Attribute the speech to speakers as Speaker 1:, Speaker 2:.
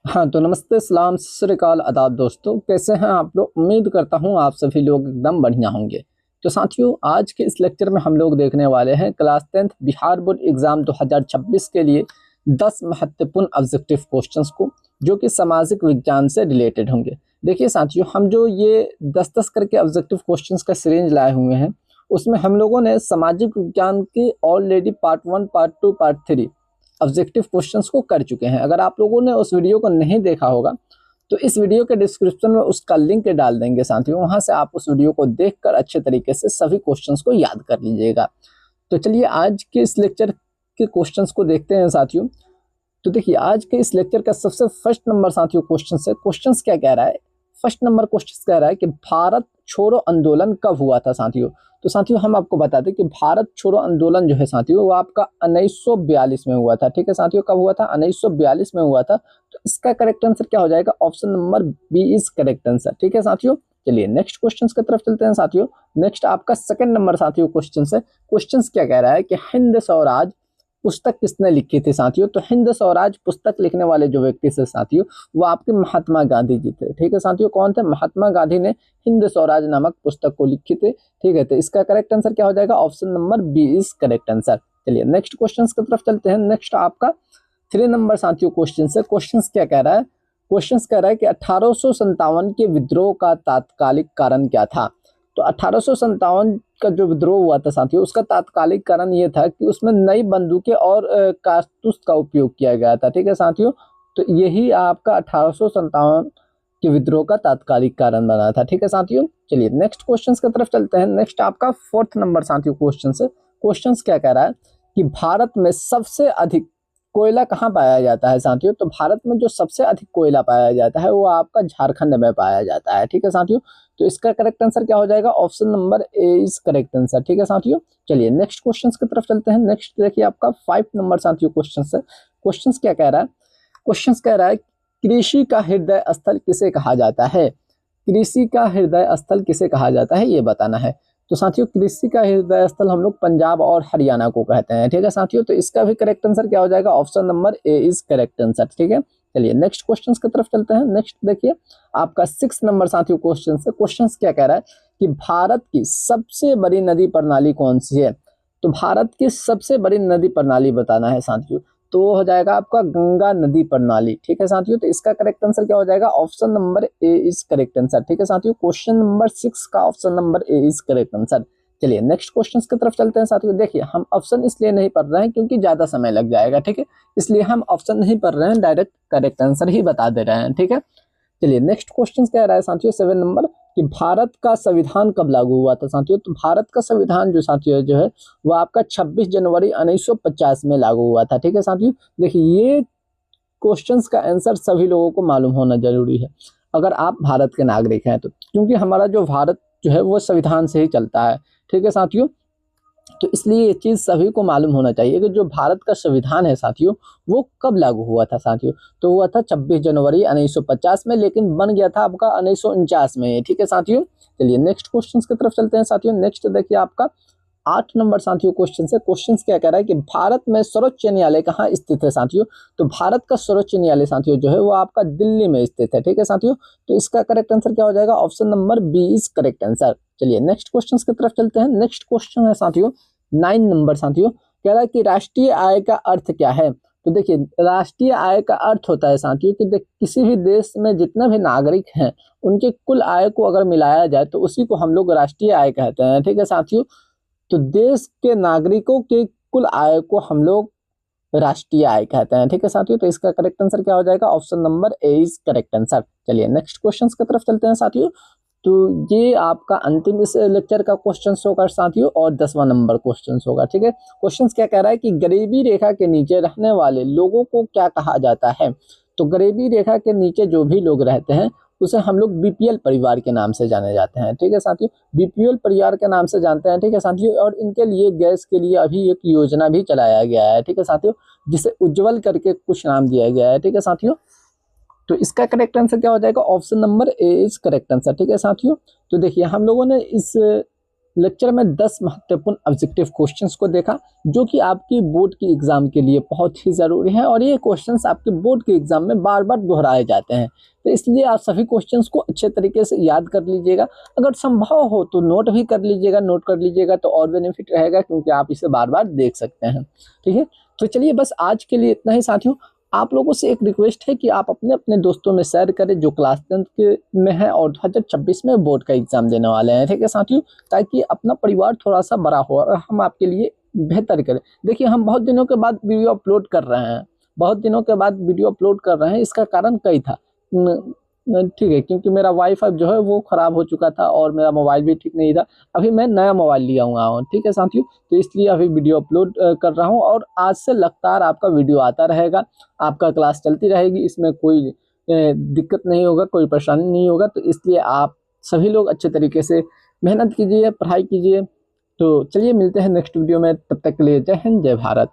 Speaker 1: हाँ तो नमस्ते, सलाम, सत श्री अकाल, आदाब दोस्तों। कैसे हैं आप लोग? उम्मीद करता हूँ आप सभी लोग एकदम बढ़िया होंगे। तो साथियों, आज के इस लेक्चर में हम लोग देखने वाले हैं class 10th Bihar board exam 2026 के लिए 10 महत्वपूर्ण ऑब्जेक्टिव क्वेश्चंस को, जो कि सामाजिक विज्ञान से रिलेटेड होंगे। देखिए साथियों, हम जो ये 10-10 करके ऑब्जेक्टिव क्वेश्चंस का सीरीज लाए हुए हैं, उसमें हम लोगों ने सामाजिक विज्ञान के already part 1, part 2, part 3 objective questions को कर चुके हैं। अगर आप लोगों ने उस वीडियो को नहीं देखा होगा तो इस वीडियो के डिस्क्रिप्शन में उसका लिंक डाल देंगे साथियों, वहां से आप उस वीडियो को देखकर अच्छे तरीके से सभी क्वेश्चंस को याद कर लीजिएगा। तो चलिए आज के इस लेक्चर के क्वेश्चंस को देखते हैं साथियों। तो देखिए, आज के इस लेक्चर का सबसे फर्स्ट नंबर साथियों क्वेश्चन है। क्वेश्चंस क्या कह रहा है? फर्स्ट नंबर क्वेश्चन कह रहा है कि भारत छोड़ो आंदोलन कब हुआ था साथियों। तो साथियों, हम आपको बता दें कि भारत छोड़ो आंदोलन जो है साथियों, वो आपका 1942 में हुआ था। ठीक है साथियों, कब हुआ था? 1942 में हुआ था। तो इसका करेक्ट आंसर क्या हो जाएगा? Option number B is correct answer. ठीक है साथियों, चलिए नेक्स्ट क्वेश्चन की तरफ चलते हैं साथियों। नेक्स्ट आपका सेकंड नंबर साथियों क्वेश्चन है। क्वेश्चन क्या कह रहा है कि हिंद स्वराज पुस्तक किसने लिखी थी साथियों? तो हिंद स्वराज पुस्तक लिखने वाले जो व्यक्ति थे साथियों, वो आपके महात्मा गांधी जी थे। ठीक है साथियों, कौन थे? महात्मा गांधी ने हिंद स्वराज नामक पुस्तक को लिखी थी। ठीक है, तो इसका करेक्ट आंसर क्या हो जाएगा? Option number B is correct answer. चलिए नेक्स्ट क्वेश्चन की तरफ चलते हैं। नेक्स्ट आपका 3 नंबर साथियों क्वेश्चन है। क्वेश्चन क्या कह रहा है? क्वेश्चन कह रहा है कि 1857 के विद्रोह का तात्कालिक कारण क्या था? तो 1857 का जो विद्रोह हुआ था साथियों, उसका तात्कालिक कारण ये था कि उसमें नई बंदूकें और कारतूस का उपयोग किया गया था। ठीक है साथियों, तो यही आपका 1857 के विद्रोह का तात्कालिक कारण बना था। ठीक है साथियों, चलिए नेक्स्ट क्वेश्चन की तरफ चलते हैं। नेक्स्ट आपका 4th नंबर साथियों क्वेश्चन है। क्वेश्चन क्या कह रहा है कि भारत में सबसे अधिक कोयला कहाँ पाया जाता है साथियों? तो भारत में जो सबसे अधिक कोयला पाया जाता है वो आपका झारखंड में पाया जाता है। ठीक है साथियों, तो इसका करेक्ट आंसर क्या हो जाएगा? Option number A is correct answer. ठीक है साथियों, चलिए नेक्स्ट क्वेश्चन की तरफ चलते हैं। नेक्स्ट देखिए आपका 5 नंबर साथियों क्वेश्चन है। क्वेश्चन क्या कह रहा है? क्वेश्चन कह रहा है कृषि का हृदय स्थल किसे कहा जाता है? कृषि का हृदय स्थल किसे कहा जाता है, ये बताना है। तो साथियों, कृषि का हृदय स्थल हम लोग पंजाब और हरियाणा को कहते हैं। ठीक है साथियों, तो इसका भी करेक्ट आंसर क्या हो जाएगा? Option number A is correct answer. ठीक है, चलिए नेक्स्ट क्वेश्चन की तरफ चलते हैं। नेक्स्ट देखिए आपका 6 नंबर साथियों क्वेश्चन है। क्वेश्चन क्या कह रहा है कि भारत की सबसे बड़ी नदी प्रणाली कौन सी है? तो भारत की सबसे बड़ी नदी प्रणाली बताना है साथियों, तो वो हो जाएगा आपका गंगा नदी प्रणाली। ठीक है साथियों, तो इसका करेक्ट आंसर क्या हो जाएगा? Option number A is correct answer. ठीक है साथियों, क्वेश्चन नंबर 6 का option number A is correct answer. चलिए नेक्स्ट क्वेश्चन की तरफ चलते हैं साथियों। देखिए, हम ऑप्शन इसलिए नहीं पढ़ रहे हैं क्योंकि ज्यादा समय लग जाएगा। ठीक है, इसलिए हम ऑप्शन नहीं पढ़ रहे हैं, डायरेक्ट करेक्ट आंसर ही बता दे रहे हैं। ठीक है, चलिए नेक्स्ट क्वेश्चन कह रहा है साथियों 7 नंबर कि भारत का संविधान कब लागू हुआ था साथियों? तो भारत का संविधान जो साथियों जो है वो आपका 26 जनवरी 1950 में लागू हुआ था। ठीक है साथियों, देखिए ये क्वेश्चंस का आंसर सभी लोगों को मालूम होना जरूरी है अगर आप भारत के नागरिक हैं तो, क्योंकि हमारा जो भारत जो है वो संविधान से ही चलता है। ठीक है साथियों, तो इसलिए ये चीज सभी को मालूम होना चाहिए कि जो भारत का संविधान है साथियों, वो कब लागू हुआ था साथियों? तो हुआ था 26 जनवरी 1950 में, लेकिन बन गया था आपका 1949 में। ठीक है साथियों, चलिए नेक्स्ट क्वेश्चन की तरफ चलते हैं साथियों। नेक्स्ट देखिए आपका 8 नंबर साथियों क्वेश्चन है। क्वेश्चन क्या कह रहा है कि भारत में सर्वोच्च न्यायालय कहाँ स्थित है साथियों? तो भारत का सर्वोच्च न्यायालय साथियों जो है वो आपका दिल्ली में स्थित है। ठीक है साथियों, तो इसका करेक्ट आंसर क्या हो जाएगा? Option number B is correct answer. चलिए नेक्स्ट क्वेश्चन की तरफ चलते हैं। नेक्स्ट क्वेश्चन है साथियों 9 नंबर साथियों, कह रहा है कि राष्ट्रीय आय का अर्थ क्या है? तो देखिए, राष्ट्रीय आय का अर्थ होता है साथियों कि किसी भी देश में जितने भी नागरिक हैं उनके कुल आय को अगर मिलाया जाए तो उसी को हम लोग राष्ट्रीय आय कहते हैं। ठीक है साथियों, तो देश के नागरिकों के कुल आय को हम लोग राष्ट्रीय आय कहते हैं। ठीक है साथियों, तो इसका करेक्ट आंसर क्या हो जाएगा? Option number A is correct answer. चलिए नेक्स्ट क्वेश्चन की तरफ चलते हैं साथियों। तो ये आपका अंतिम इस लेक्चर का क्वेश्चन होगा साथियों, और 10वां नंबर क्वेश्चन होगा। ठीक है, क्वेश्चन क्या कह रहा है कि गरीबी रेखा के नीचे रहने वाले लोगों को क्या कहा जाता है? तो गरीबी रेखा के नीचे जो भी लोग रहते हैं उसे हम लोग बीपीएल परिवार के नाम से जाने जाते हैं। ठीक है साथियों, बीपीएल परिवार के नाम से जानते हैं। ठीक है साथियों, और इनके लिए गैस के लिए अभी एक योजना भी चलाया गया है। ठीक है साथियों, जिसे उज्जवल करके कुछ नाम दिया गया है। ठीक है साथियों, तो इसका करेक्ट आंसर क्या हो जाएगा? Option number A is correct answer. ठीक है साथियों, तो देखिए हम लोगों ने इस लेक्चर में 10 महत्वपूर्ण ऑब्जेक्टिव क्वेश्चंस को देखा जो कि आपकी बोर्ड की एग्जाम के लिए बहुत ही ज़रूरी है और ये क्वेश्चंस आपके बोर्ड के एग्जाम में बार बार दोहराए जाते हैं। तो इसलिए आप सभी क्वेश्चंस को अच्छे तरीके से याद कर लीजिएगा। अगर संभव हो तो नोट भी कर लीजिएगा, नोट कर लीजिएगा तो और बेनिफिट रहेगा क्योंकि आप इसे बार बार देख सकते हैं। ठीक है, तो चलिए बस आज के लिए इतना ही साथियों। आप लोगों से एक रिक्वेस्ट है कि आप अपने अपने दोस्तों में शेयर करें जो क्लास 10 के में है और 2026 में बोर्ड का एग्जाम देने वाले हैं। ठीक है साथियों, ताकि अपना परिवार थोड़ा सा बड़ा हो और हम आपके लिए बेहतर करें। देखिए हम बहुत दिनों के बाद वीडियो अपलोड कर रहे हैं, बहुत दिनों के बाद वीडियो अपलोड कर रहे हैं। इसका कारण कई था, ठीक है, क्योंकि मेरा वाईफाई जो है वो ख़राब हो चुका था और मेरा मोबाइल भी ठीक नहीं था। अभी मैं नया मोबाइल लिया हुआ हूँ, ठीक है साथियों, तो इसलिए अभी वीडियो अपलोड कर रहा हूँ और आज से लगातार आपका वीडियो आता रहेगा, आपका क्लास चलती रहेगी, इसमें कोई दिक्कत नहीं होगा, कोई परेशानी नहीं होगा। तो इसलिए आप सभी लोग अच्छे तरीके से मेहनत कीजिए, पढ़ाई कीजिए। तो चलिए मिलते हैं नेक्स्ट वीडियो में, तब तक के लिए जय हिंद जय भारत।